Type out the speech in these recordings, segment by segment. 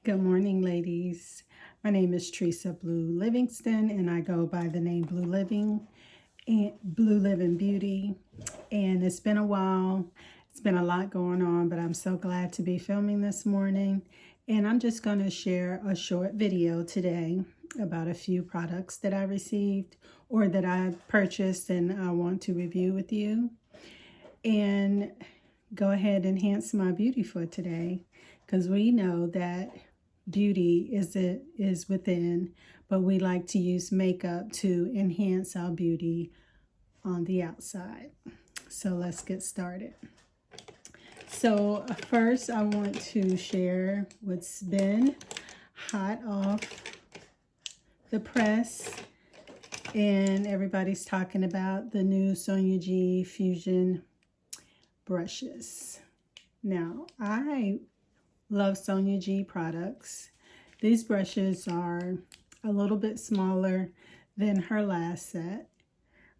Good morning, ladies. My name is Teresa Blue Livingston, and I go by the name Blue Living and Blue Living Beauty. And it's been a while. It's been a lot going on, but I'm so glad to be filming this morning. And I'm just going to share a short video today about a few products that I received or that I purchased and I want to review with you. And go ahead and enhance my beauty for today, because we know that beauty is within, but we like to use makeup to enhance our beauty on the outside. So let's get started. So first I want to share what's been hot off the press, and everybody's talking about the new Sonia G Fusion brushes. Now, I love Sonia G products. These brushes are a little bit smaller than her last set,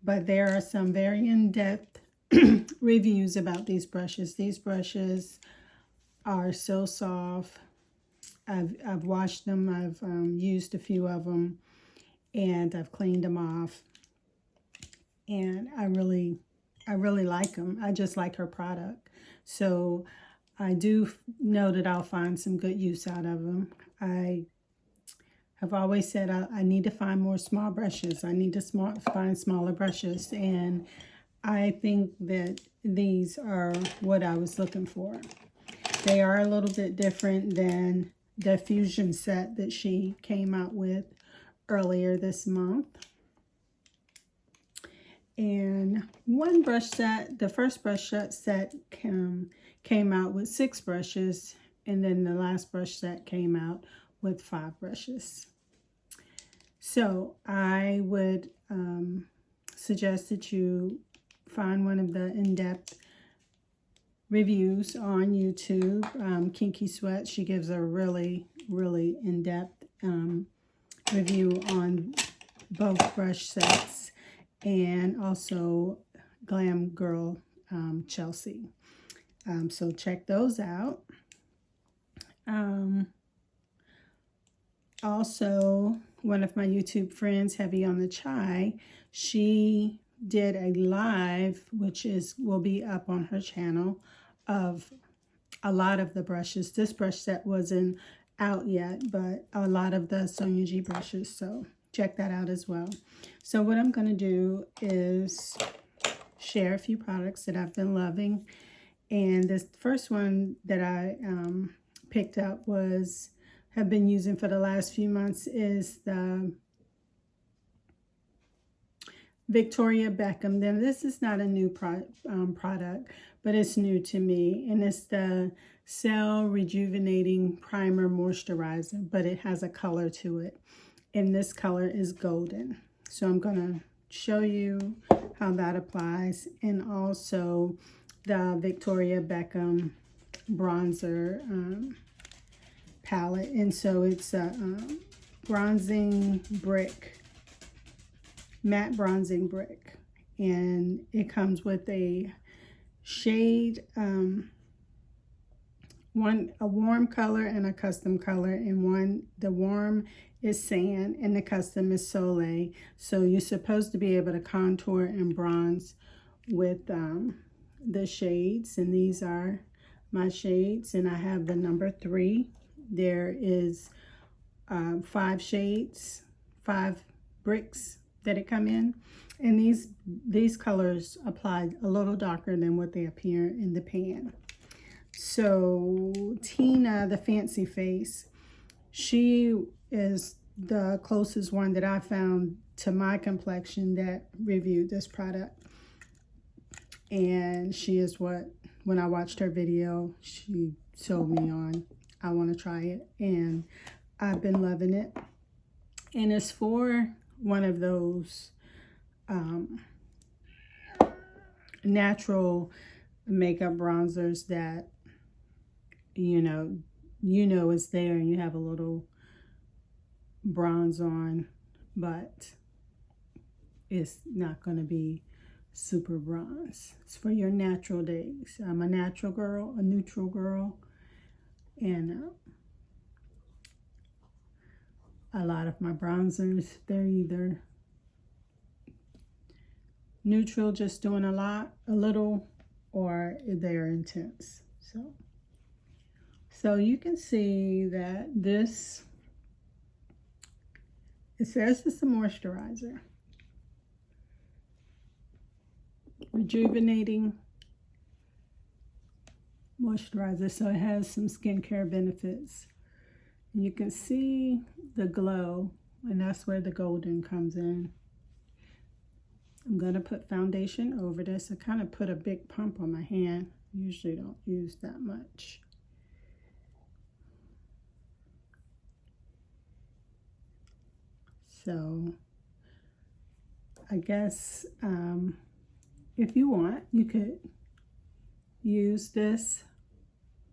but there are some very in-depth reviews about these brushes. These brushes are so soft. I've washed them. I've used a few of them, and I've cleaned them off, and I really like them. I just like her product. So I do know that I'll find some good use out of them. I have always said I need to find more small brushes. I need to find smaller brushes, and I think that these are what I was looking for. They are a little bit different than the Fusion set that she came out with earlier this month. And one brush set, the first brush set came out with 6 brushes, and then the last brush set came out with 5 brushes. So I would suggest that you find one of the in-depth reviews on YouTube. Kinky Sweat, she gives a really in-depth review on both brush sets, and also Glam Girl Chelsea. So check those out. Also, one of my YouTube friends, Heavy on the Chai, she did a live, which will be up on her channel, of a lot of the brushes. This brush set wasn't out yet, but a lot of the Sonia G brushes, so check that out as well. So what I'm going to do is share a few products that I've been loving. And this first one that I picked up have been using for the last few months is the Victoria Beckham. Then this is not a new product, but it's new to me, and it's the Cell Rejuvenating Primer Moisturizer, but it has a color to it, and this color is golden. So I'm going to show you how that applies, and also the Victoria Beckham bronzer palette. And so it's a bronzing brick, matte bronzing brick, and it comes with a shade, a warm color and a custom color, and the warm is Sand and the custom is Soleil. So you're supposed to be able to contour and bronze with the shades, and these are my shades, and I have the number 3. There is 5 shades, 5 bricks that it come in, and these colors apply a little darker than what they appear in the pan. So Tina, the Fancy Face, she is the closest one that I found to my complexion that reviewed this product, and she is what, when I watched her video, she sold me on. I want to try it, and I've been loving it. And it's for one of those natural makeup bronzers that you know is there, and you have a little bronze on, but it's not going to be super bronze. It's for your natural days. I'm a natural girl, a neutral girl, and a lot of my bronzers, they're either neutral, just doing a little, or they're intense. So you can see that this, it says it's a moisturizer. Rejuvenating moisturizer, so it has some skincare benefits. You can see the glow, and that's where the golden comes in. I'm going to put foundation over this. I kind of put a big pump on my hand. Usually don't use that much. So I guess if you want, you could use this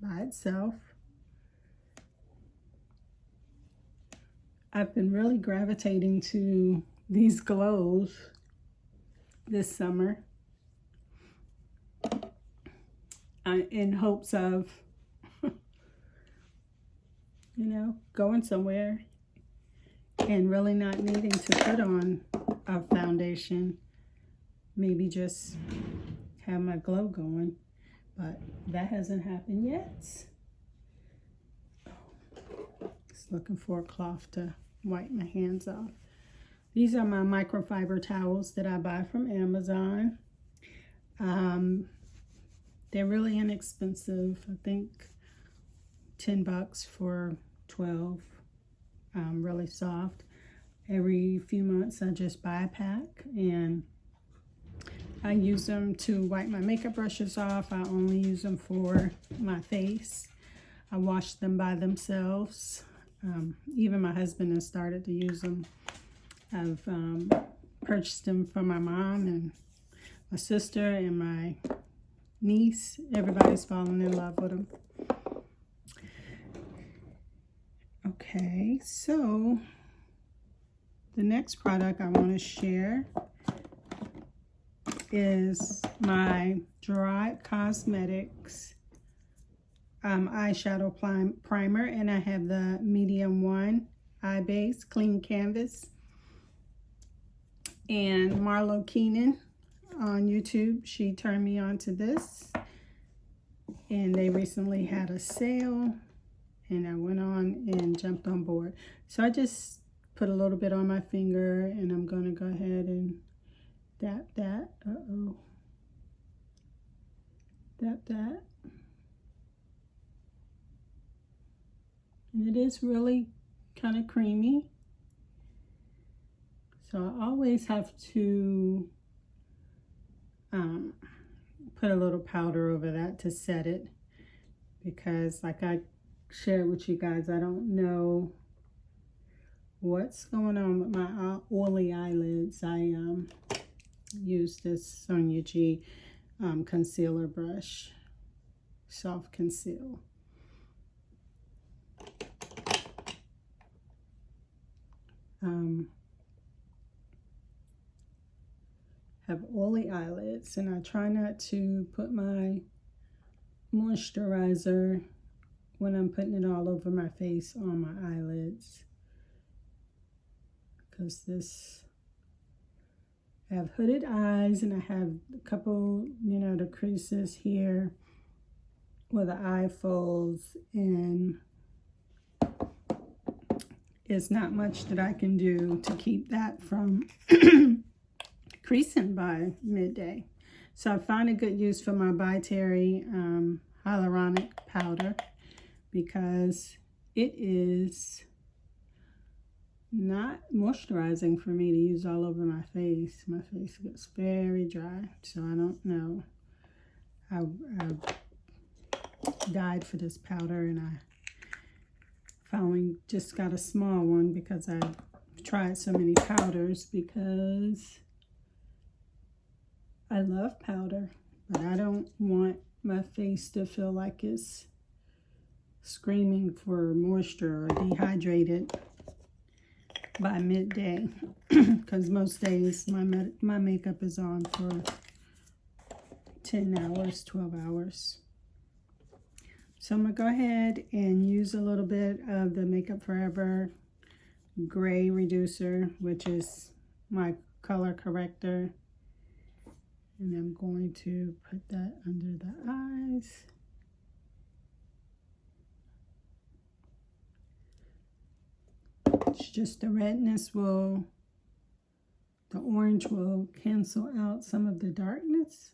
by itself. I've been really gravitating to these glows this summer in hopes of, you know, going somewhere and really not needing to put on a foundation. Maybe just have my glow going, but that hasn't happened yet. Just looking for a cloth to wipe my hands off. These are my microfiber towels that I buy from Amazon. They're really inexpensive. I think 10 bucks for 12. Really soft. Every few months I just buy a pack, and I use them to wipe my makeup brushes off. I only use them for my face. I wash them by themselves. Even my husband has started to use them. I've purchased them from my mom and my sister and my niece. Everybody's fallen in love with them. Okay, so the next product I want to share is my Dry Cosmetics eyeshadow primer, and I have the medium 1 eye base clean canvas. And Marlo Keenan on YouTube, she turned me on to this, and they recently had a sale, and I went on and jumped on board. So I just put a little bit on my finger, and I'm going to go ahead and dab that. Dab that. And it is really kind of creamy. So I always have to put a little powder over that to set it, because like I shared with you guys, I don't know what's going on with my oily eyelids. I use this Sonia G concealer brush, soft conceal. Have oily eyelids, and I try not to put my moisturizer when I'm putting it all over my face on my eyelids, because I have hooded eyes, and I have a couple, you know, the creases here where the eye folds, and it's not much that I can do to keep that from creasing by midday. So I find a good use for my By Terry hyaluronic powder, because it is not moisturizing for me to use all over my face. My face gets very dry, so I don't know. I died for this powder, and I finally just got a small one because I tried so many powders, because I love powder, but I don't want my face to feel like it's screaming for moisture or dehydrated by midday, because most days my makeup is on for 10 hours, 12 hours. So I'm going to go ahead and use a little bit of the Makeup Forever gray reducer, which is my color corrector. And I'm going to put that under the eyes. It's just the redness the orange will cancel out some of the darkness.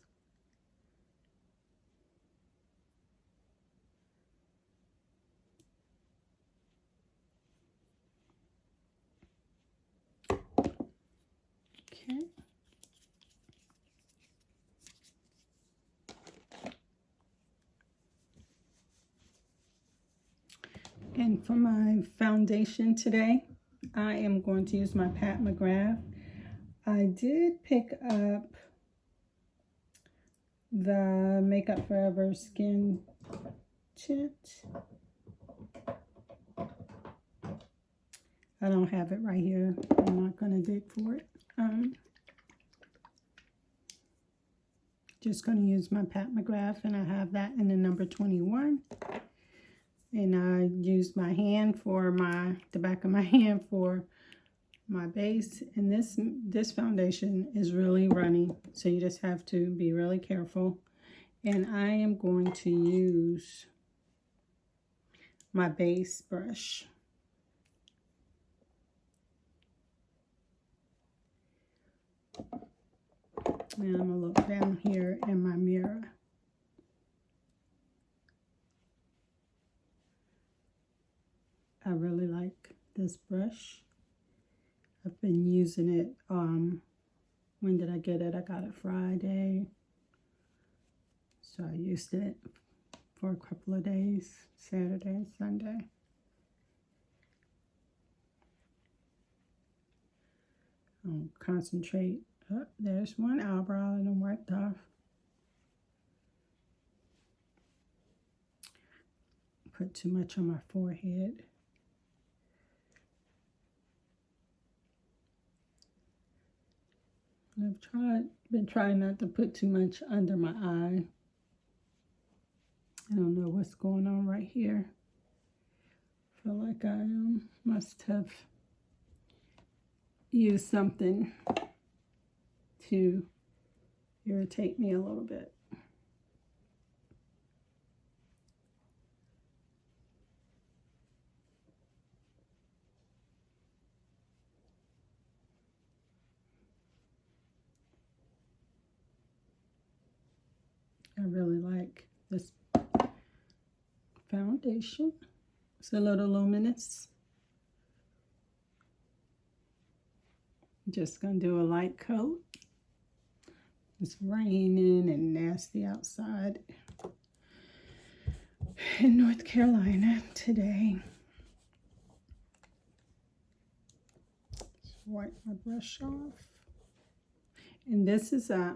Okay. And for my foundation today, I am going to use my Pat McGrath. I did pick up the Makeup Forever Skin Tint. I don't have it right here. I'm not going to dig for it. Just going to use my Pat McGrath, and I have that in the number 21. And I used my hand for the back of my hand for my base. And this foundation is really runny, so you just have to be really careful. And I am going to use my base brush. And I'm going to look down here in my mirror. I really like this brush. I've been using it, when did I get it? I got it Friday. So I used it for a couple of days, Saturday and Sunday. I'll concentrate. Oh, there's one eyebrow and I'm wiped off. Put too much on my forehead. I've been trying not to put too much under my eye. I don't know what's going on right here. I feel like I must have used something to irritate me a little bit. I really like this foundation. It's a little luminous. Just gonna do a light coat. It's raining and nasty outside in North Carolina today. Just wipe my brush off. And this is a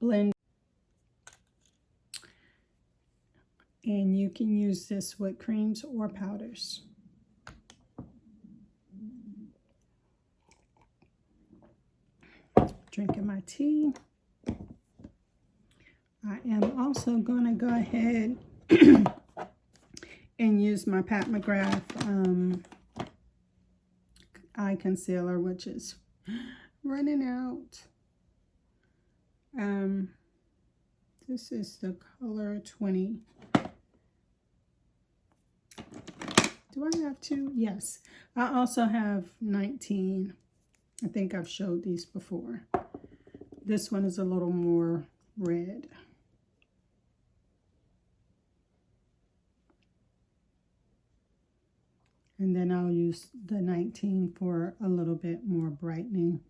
blend. And you can use this with creams or powders. Drinking my tea. I am also going to go ahead and use my Pat McGrath eye concealer, which is running out. This is the color 20. Do I have two? Yes. I also have 19. I think I've showed these before. This one is a little more red. And then I'll use the 19 for a little bit more brightening.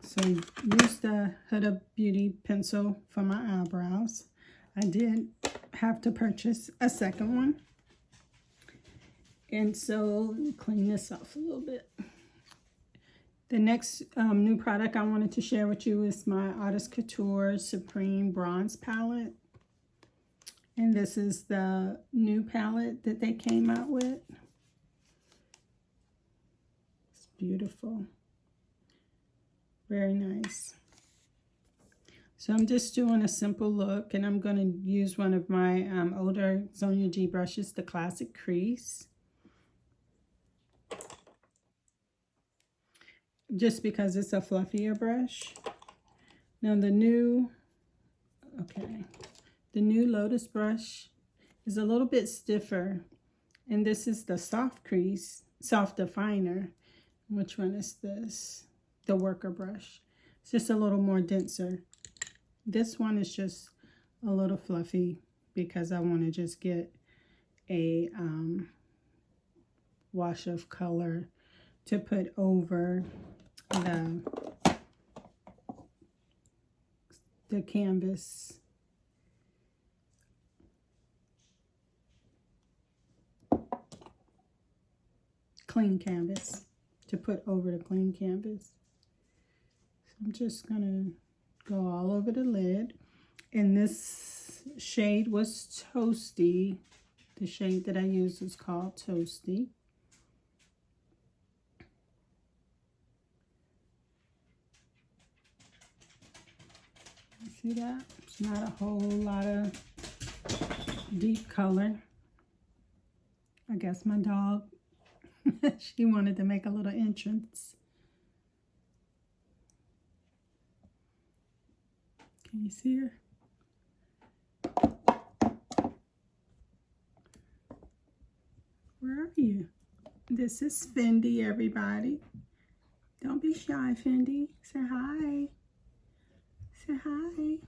So use the Huda Beauty pencil for my eyebrows. I did have to purchase a second one. And so let me clean this off a little bit. The next new product I wanted to share with you is my Artist Couture Supreme Bronze Palette. And this is the new palette that they came out with. It's beautiful. Very nice. So I'm just doing a simple look, and I'm going to use one of my older Sonia G brushes, the Classic Crease. Just because it's a fluffier brush. Now the new Lotus brush is a little bit stiffer, and this is the soft crease, soft definer. Which one is this? The worker brush. It's just a little more denser. This one is just a little fluffy because I want to just get a wash of color to put over the canvas. Clean canvas. To put over the clean canvas. So I'm just going to go all over the lid. And this shade was Toasty. The shade that I used is called Toasty. See that? It's not a whole lot of deep color. I guess my dog, she wanted to make a little entrance. Can you see her? Where are you? This is Fendi, everybody. Don't be shy, Fendi. Say hi. Say hi.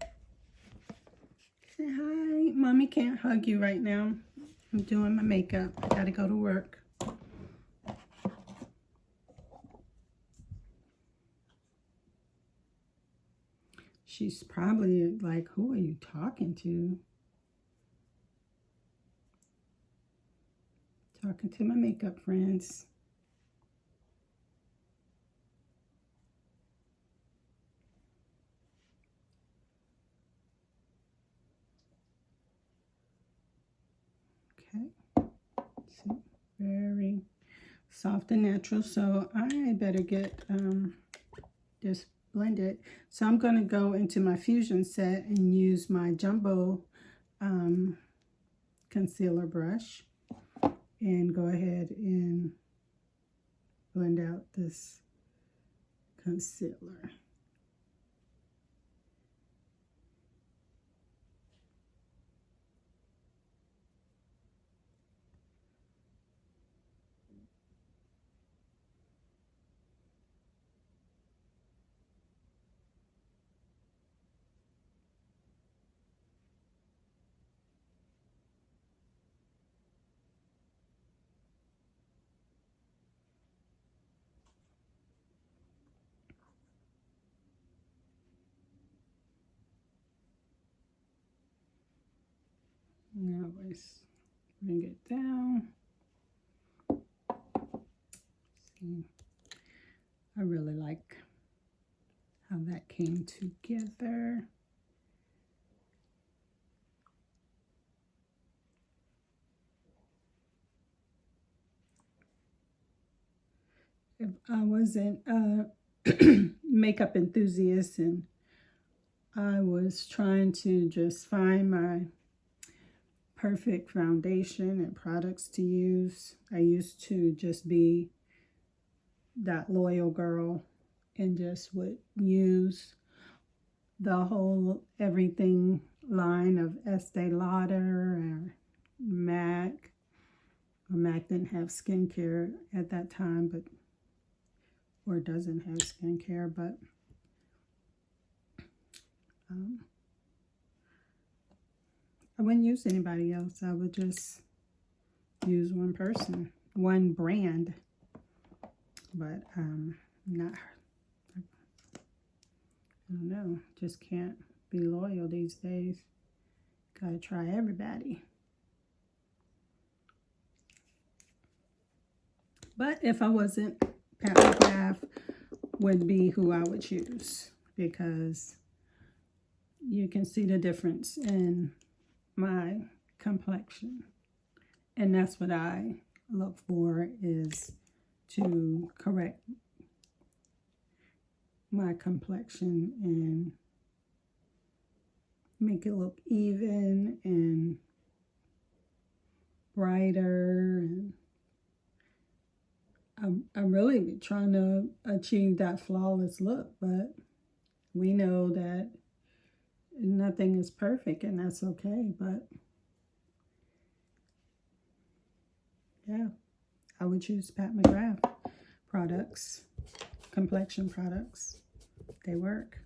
Say hi. Mommy can't hug you right now. I'm doing my makeup. I gotta go to work. She's probably like, who are you talking to? Talking to my makeup friends. Okay. See, very soft and natural. So I better get this blended. So I'm going to go into my Fusion set and use my Jumbo concealer brush and go ahead and blend out this concealer. Now let's bring it down. See, I really like how that came together. If I wasn't a makeup enthusiast and I was trying to just find my perfect foundation and products to use, I used to just be that loyal girl and just would use the whole everything line of Estee Lauder or MAC. MAC didn't have skincare at that time, but or doesn't have skincare, but I wouldn't use anybody else. I would just use one person, one brand, but not, I don't know, just can't be loyal these days. Gotta try everybody. But if I wasn't, Pat McGrath would be who I would choose, because you can see the difference in my complexion. And that's what I look for, is to correct my complexion and make it look even and brighter. And I'm really trying to achieve that flawless look, but we know that nothing is perfect, and that's okay. But yeah, I would choose Pat McGrath products, complexion products. They work.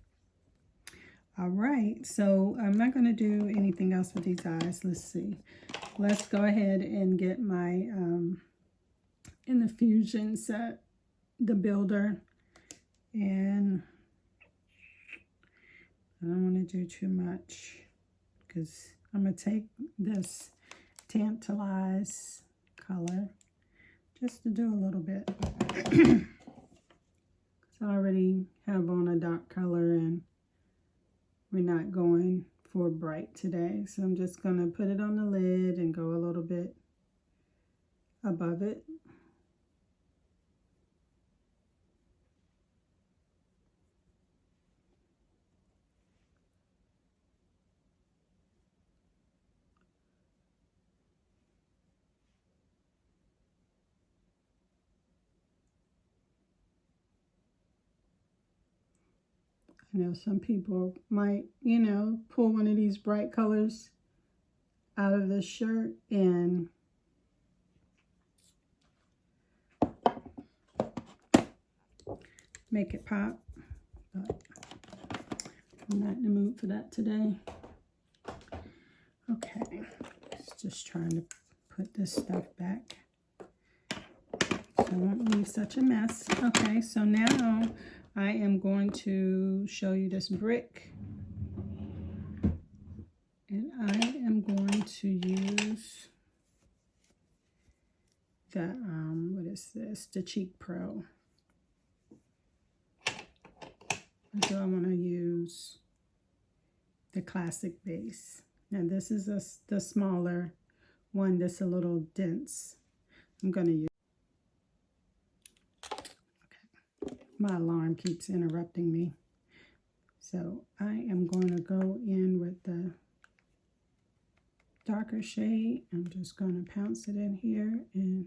All right, so I'm not going to do anything else with these eyes. Let's see. Let's go ahead and get my in the Fusion set, the builder, and I don't want to do too much because I'm going to take this Tantalize color just to do a little bit. I already have on a dark color and we're not going for bright today. So I'm just going to put it on the lid and go a little bit above it. I know some people might, you know, pull one of these bright colors out of this shirt and make it pop, but I'm not in the mood for that today. Okay, just trying to put this stuff back so I won't leave such a mess. Okay, so now I am going to show you this brick, and I am going to use the, what is this? The Cheek Pro. So I want to use the classic base. Now this is the smaller one that's a little dense. I'm going to use. Okay. My alarm keeps interrupting me. So I am going to go in with the darker shade. I'm just going to pounce it in here and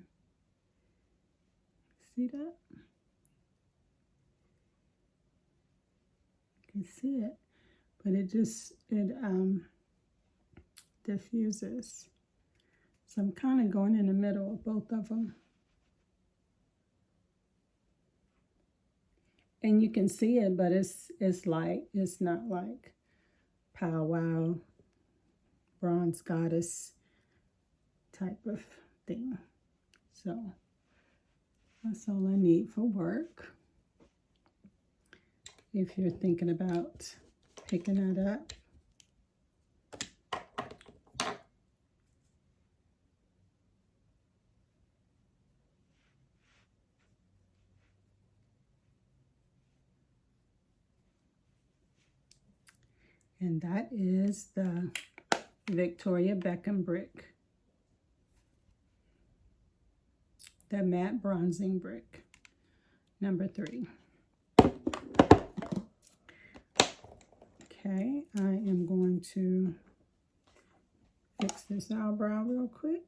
see that? You can see it, but it diffuses. So I'm kind of going in the middle of both of them. And you can see it, but it's light. It's not like Pow Wow, Bronze Goddess type of thing. So that's all I need for work. If you're thinking about picking that up. And that is the Victoria Beckham brick. The matte bronzing brick, number 3. Okay, I am going to fix this eyebrow real quick.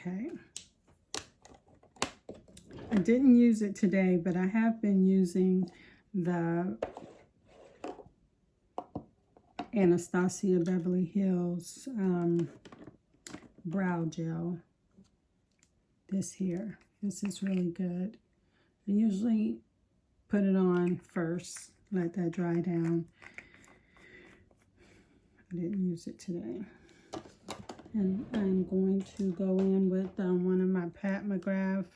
Okay. I didn't use it today, but I have been using the Anastasia Beverly Hills brow gel. This here. This is really good. I usually put it on first, let that dry down. I didn't use it today. And I'm going to go in with one of my Pat McGrath,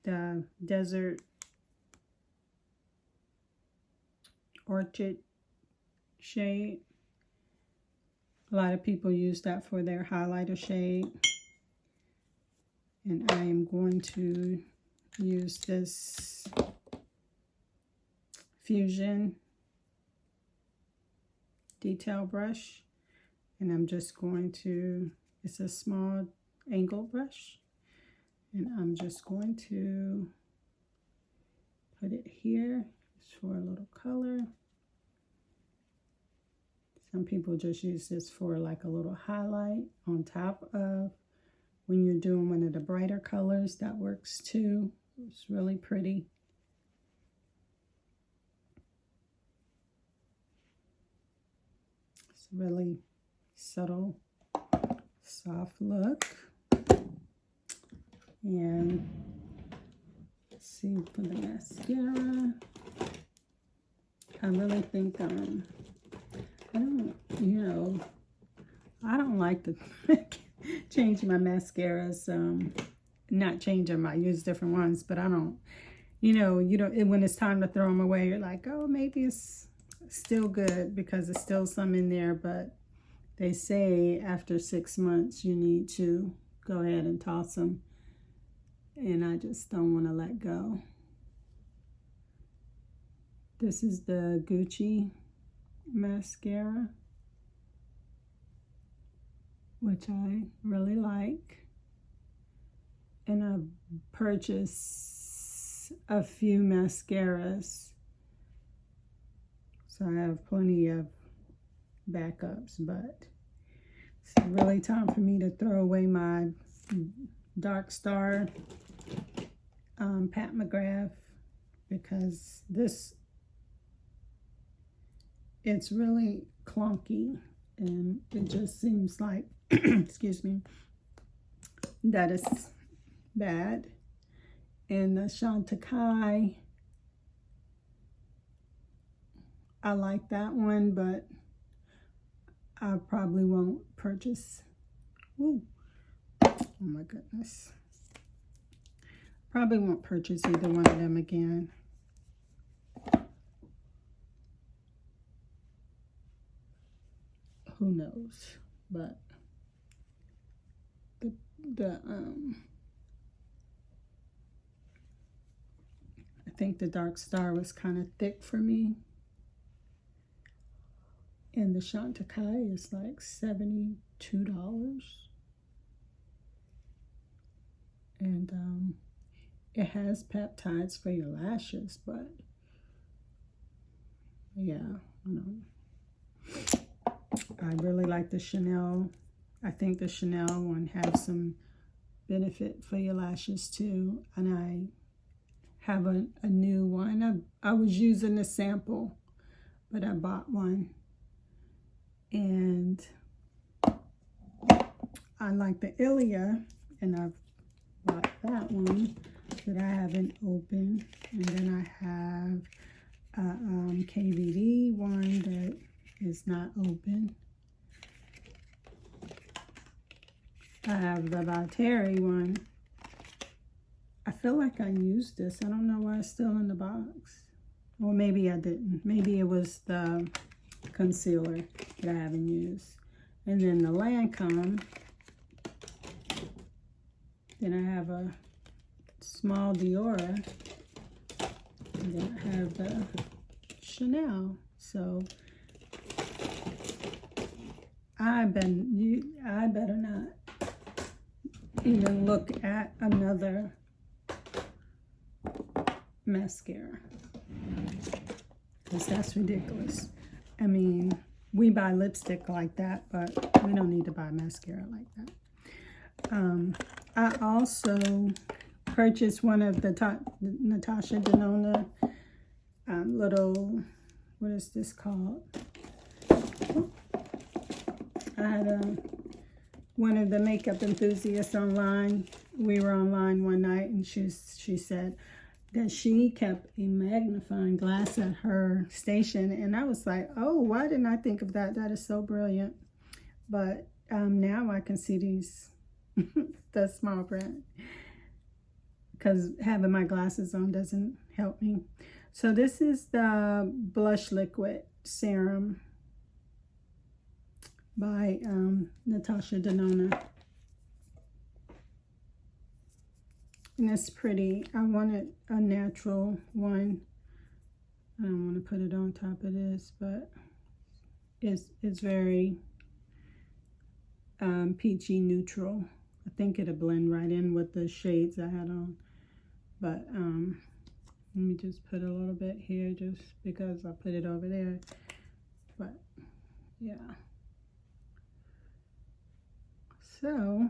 the Desert Orchid shade. A lot of people use that for their highlighter shade. And I am going to use this Fusion detail brush. And I'm just going to, it's a small angle brush. And I'm just going to put it here just for a little color. Some people just use this for like a little highlight on top of when you're doing one of the brighter colors. That works too. It's really pretty. It's a really subtle, soft look. And let's see for the mascara. I really think I don't like to change my mascaras. Not change them, I use different ones, but I don't, when it's time to throw them away, you're like, oh, maybe it's still good because there's still some in there, but they say after 6 months you need to go ahead and toss them, and I just don't want to let go. This is the Gucci mascara, which I really like. And I've purchased a few mascaras, so I have plenty of backups, but it's really time for me to throw away my Dark Star Pat McGrath, because it's really clunky, and it just seems like, excuse me, that is bad. And the Chantecaille, I like that one, but I probably won't purchase. Ooh. Oh my goodness. Probably won't purchase either one of them again. Who knows? But I think the Dark Star was kind of thick for me. And the Chantecaille is like $72. And it has peptides for your lashes, but yeah, I know. I really like the Chanel. I think the Chanel one has some benefit for your lashes too. And I have a new one. I was using a sample, but I bought one. And I like the Ilia, and I've bought that one that I haven't opened. And then I have a KVD one that is not open. I have the Viteri one. I feel like I used this. I don't know why it's still in the box. Or maybe I didn't. Maybe it was the concealer that I haven't used. And then the Lancome. Then I have a small Diora. And then I have the Chanel. So I better not even look at another mascara, because that's ridiculous. I mean, we buy lipstick like that, but we don't need to buy mascara like that. I also purchased one of the Natasha Denona little, what is this called? I had one of the makeup enthusiasts online. We were online one night, and she said that she kept a magnifying glass at her station, and I was like, oh, why didn't I think of that? That is so brilliant. But now I can see these, the small print, because having my glasses on doesn't help me. So this is the blush liquid serum by Natasha Denona. And it's pretty. I wanted a natural one. I don't want to put it on top of this, but it's very peachy neutral. I think it'll blend right in with the shades I had on. But let me just put a little bit here just because I put it over there. But yeah. So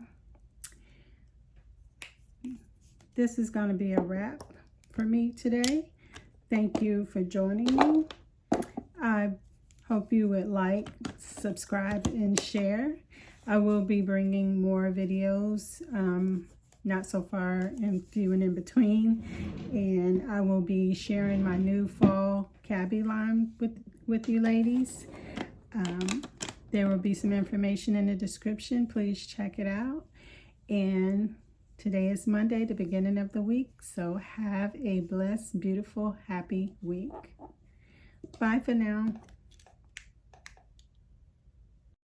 this is going to be a wrap for me today. Thank you for joining me. I hope you would like, subscribe, and share. I will be bringing more videos, not so far and few and in between. And I will be sharing my new fall Cabi line with you ladies. There will be some information in the description. Please check it out. And today is Monday, the beginning of the week. So have a blessed, beautiful, happy week. Bye for now.